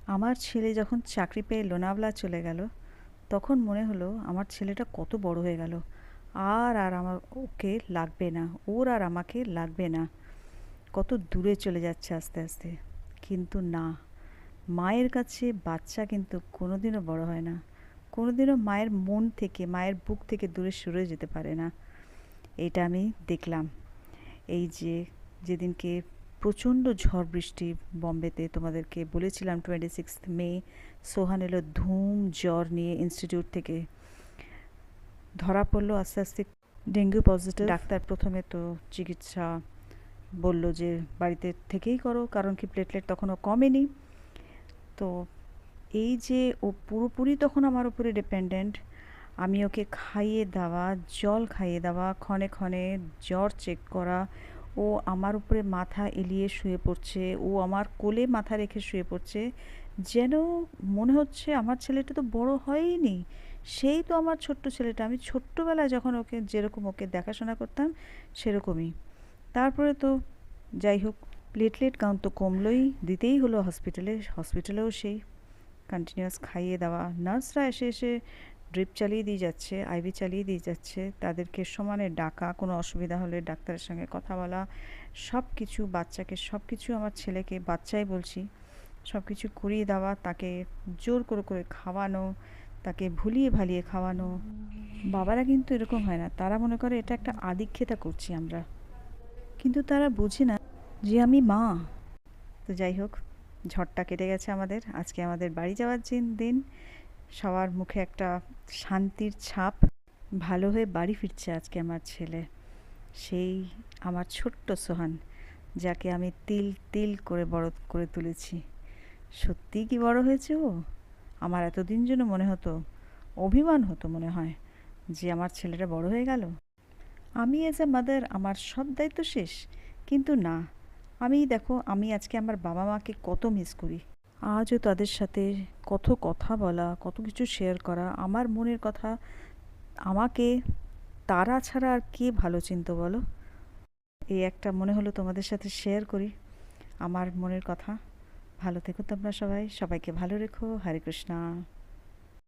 আমার ছেলে যখন চাকরি পেয়ে লোনাভলা চলে গেল, তখন মনে হলো আমার ছেলেটা কত বড় হয়ে গেল। আর আমার ওকে লাগবে না, ওর আর আমাকে লাগবে না। কত দূরে চলে যাচ্ছে আস্তে আস্তে। কিন্তু না, মায়ের কাছে বাচ্চা কিন্তু কোনোদিনও বড় হয় না। কোনোদিনও মায়ের মন থেকে, মায়ের বুক থেকে দূরে সরে যেতে পারে না। এটা আমি দেখলাম। এই যে যেদিনকে প্রচণ্ড ঝড় বৃষ্টি বম্বেতে, তোমাদেরকে বলেছিলাম 26 মে সোহান এলো ধুম জ্বর নিয়ে ইনস্টিটিউট থেকে। ধরা পড়লো আস্তে আস্তে ডেঙ্গু পজিটিভ। ডাক্তার প্রথমে তো চিকিৎসা বলল যে বাড়িতে থেকেই করো, কারণ কি প্লেটলেট তখনও কমেনি। তো এই যে ও পুরোপুরি তখন আমার উপরে ডিপেন্ডেন্ট। আমি ওকে খাইয়ে দেওয়া, জল খাইয়ে দেওয়া, ক্ষণে ক্ষণে জ্বর চেক করা, ও আমার উপরে মাথা এলিয়ে শুয়ে পড়ছে, ও আমার কোলে মাথা রেখে শুয়ে পড়ছে, যেন মনে হচ্ছে আমার ছেলেটা তো বড় হয়ইনি, সেই তো আমার ছোট্ট ছেলেটা। আমি ছোট্টবেলায় যখন ওকে যেরকম ওকে দেখাশোনা করতাম সেরকমই। তারপরে তো যাই হোক, প্লেটলেট কাউন্ট তো কমলোই, দিতেই হলো হসপিটালে। হসপিটালেও সেই কন্টিনিউয়াস খাইয়ে দেওয়া, নার্সরা এসে এসে ড্রিপ চালিয়ে দিয়ে যাচ্ছে, আইভি চালিয়ে দিয়ে যাচ্ছে, তাদেরকে সমানে ডাকা, কোনো অসুবিধা হলে ডাক্তারের সঙ্গে কথা বলা, সব কিছু বাচ্চাকে, সব কিছু আমার ছেলেকে, বাচ্চাই বলছি, সব কিছু করিয়ে দেওয়া, তাকে জোর করে করে খাওয়ানো, তাকে ভুলিয়ে ভালিয়ে খাওয়ানো। বাবারা কিন্তু এরকম হয় না, তারা মনে করে এটা একটা আদিক্ষেতা করছি আমরা, কিন্তু তারা বুঝে না যে আমি মা। তো যাই হোক, ঝড়টা কেটে গেছে আমাদের, আজকে আমাদের বাড়ি যাওয়ার দিন। সবার মুখে একটা শান্তির ছাপ। ভালো হয়ে বাড়ি ফিরছে আজকে আমার ছেলে, সেই আমার ছোট্ট সোহান, যাকে আমি তিল তিল করে বড় করে তুলেছি। সত্যিই কি বড় হয়েছে ও! আমার এতদিন যেন মনে হতো, অভিমান হতো মনে হয়, যে আমার ছেলেটা বড় হয়ে গেল, আমি অ্যাজ এ মাদার আমার সব দায়িত্ব শেষ। কিন্তু না, আমি দেখো, আমি আজকে আমার বাবা মাকে কত মিস করি। আজও তাদের সাথে কত কথা বলা, কত কিছু শেয়ার করা, আমার মনের কথা। আমাকে তারা ছাড়া আর কে ভালো চিনতো বলো? এই একটা মনে হলো তোমাদের সাথে শেয়ার করি আমার মনের কথা। ভালো থেকো তোমরা সবাই, সবাইকে ভালো রেখো। হরে কৃষ্ণা।